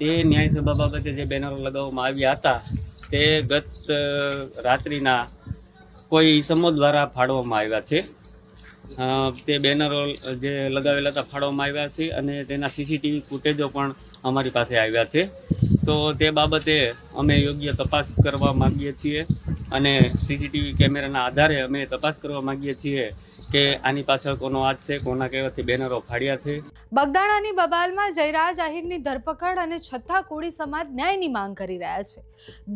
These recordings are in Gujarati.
તે ન્યાય સભા બાબતે જે બેનરો લગાવવામાં આવ્યા હતા તે ગત રાત્રિના કોઈ ઇસમો દ્વારા ફાળવવામાં આવ્યા છે. તે બેનરો જે લગાવેલા હતા ફાળવવામાં આવ્યા છે અને તેના સીસીટીવી ફૂટેજો પણ અમારી પાસે આવ્યા છે. તો તે બાબતે અમે યોગ્ય તપાસ કરવા માગીએ છીએ અને સીસીટીવી કેમેરાના આધારે અમે તપાસ કરવા માગીએ છીએ કે આની પાછળ કોનો હાથ છે, કોના કહેવાથી બેનરો ફાડ્યા છે. બગદાણાની બબાલમાં જયરાજ આહિરની ધરપકડ અને છતાં કોળી સમાજ ન્યાયની માંગ કરી રહ્યા છે.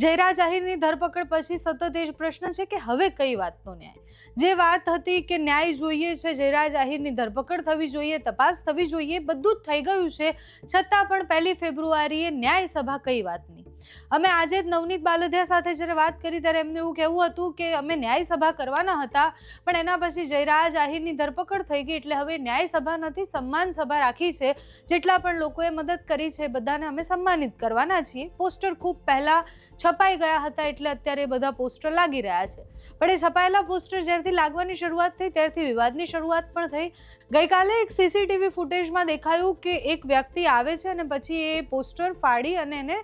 જયરાજ આહિરની ધરપકડ પછી સતત એ જ પ્રશ્ન છે કે હવે કઈ વાતનો ન્યાય? જે વાત હતી કે ન્યાય જોઈએ છે, જયરાજ આહિરની ધરપકડ થવી જોઈએ, તપાસ થવી જોઈએ, બધું જ થઈ ગયું છે, છતાં પણ 1 ફેબ્રુઆરીએ ન્યાય સભા કઈ વાતની? અમે આજે જ નવનીત બાલદિયા સાથે જ્યારે વાત કરી ત્યારે એમને એવું કહેવું હતું કે અમે ન્યાય સભા કરવાના હતા, પણ એના પછી જયરાજ આહિરની ધરપકડ થઈ ગઈ એટલે હવે ન્યાય સભા નથી, સન્માન સભા રાખી છે. જેટલા પણ લોકોએ મદદ કરી છે બધાને અમે સન્માનિત કરવાના છીએ. પોસ્ટર ખૂબ પહેલા છપાઈ ગયા હતા એટલે અત્યારે બધા પોસ્ટર લાગી રહ્યા છે. પણ એ છપાયેલા પોસ્ટર જ્યારથી લાગવાની શરૂઆત થઈ ત્યારથી વિવાદની શરૂઆત પણ થઈ. ગઈકાલે એક સીસીટીવી ફૂટેજમાં દેખાયું કે એક વ્યક્તિ આવે છે અને પછી એ પોસ્ટર ફાડી અને એને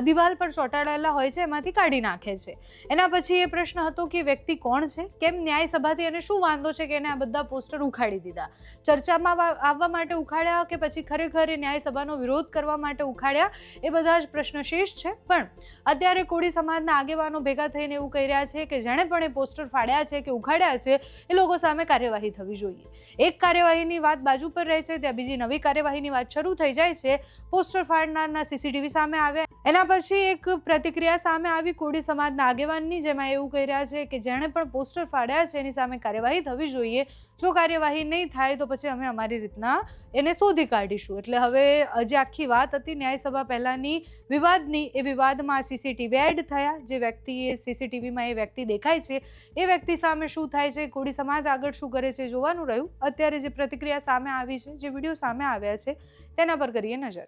દિવાલ પર ચોંટાડેલા હોય છે એમાંથી કાઢી નાખે છે. એના પછી એ પ્રશ્ન હતો કે વ્યક્તિ કોણ છે, કેમ ન્યાય સભાથી એને શું વાંધો છે કે એને આ બધા પોસ્ટર ઉખાડી દીધા? ચર્ચામાં આવવા માટે ઉખાડ્યા કે પછી ખરેખર એ ન્યાય સભાનો વિરોધ કરવા માટે ઉખાડ્યા? એ બધા જ પ્રશ્ન શેષ છે. પણ અત્યારે કોળી સમાજના આગેવાનો ભેગા થઈને એવું કહી રહ્યા છે કે જેણે પણ એ પોસ્ટર ફાડ્યા છે કે ઉખાડ્યા છે એ લોકો સામે કાર્યવાહી થવી જોઈએ. એક કાર્યવાહીની વાત બાજુ પર રહે છે ત્યાં બીજી નવી કાર્યવાહીની વાત શરૂ થઈ જાય છે. પોસ્ટર ફાડનારના સીસીટીવી સામે આવ્યા, એના પછી એક પ્રતિક્રિયા સામે આવી કોળી સમાજના આગેવાનની, જેમાં એવું કહી રહ્યા છે કે જેણે પણ પોસ્ટર ફાડ્યા છે એની સામે કાર્યવાહી થવી જોઈએ. જો કાર્યવાહી નહીં થાય તો પછી અમે અમારી રીતના એને શોધી કાઢીશું. એટલે હવે જે આખી વાત હતી ન્યાય સભા પહેલાની વિવાદની, એ વિવાદમાં સીસીટીવી એડ થયા. જે વ્યક્તિ એ સીસીટીવીમાં એ વ્યક્તિ દેખાય છે એ વ્યક્તિ સામે શું થાય છે, કોળી સમાજ આગળ શું કરે છે જોવાનું રહ્યું. અત્યારે જે પ્રતિક્રિયા સામે આવી છે, જે વિડીયો સામે આવ્યા છે તેના પર કરીએ નજર.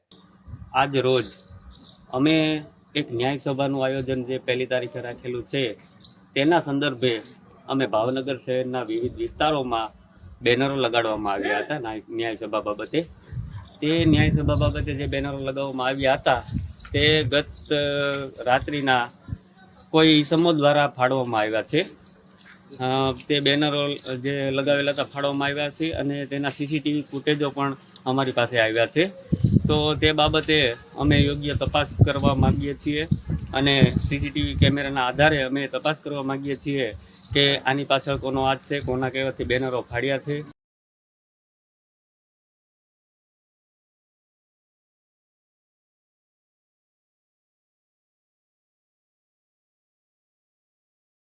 આજ રોજ અમે એક ન્યાય સભાનું આયોજન જે 1 તારીખે રાખેલું છે તેના સંદર્ભે અમે ભાવનગર શહેરના વિવિધ વિસ્તારોમાં બેનરો લગાડવામાં આવ્યા હતા ન્યાય સભા બાબતે. તે ન્યાય સભા બાબતે જે બેનરો લગાવવામાં આવ્યા હતા તે ગત રાત્રિના કોઈ ઇસમો દ્વારા ફાડવામાં આવ્યા છે. તે બેનરો જે લગાવેલા હતા ફાડવામાં આવ્યા છે અને તેના સીસીટીવી ફૂટેજો પણ અમારી પાસે આવ્યા છે. તો તે બાબતે અમે યોગ્ય તપાસ કરવા માગીએ છીએ અને સીસીટીવી કેમેરાના આધારે અમે તપાસ કરવા માગીએ છીએ કે આની પાછળ કોનો હાથ છે, કોના કહેવાથી બેનરો ફાડ્યા છે.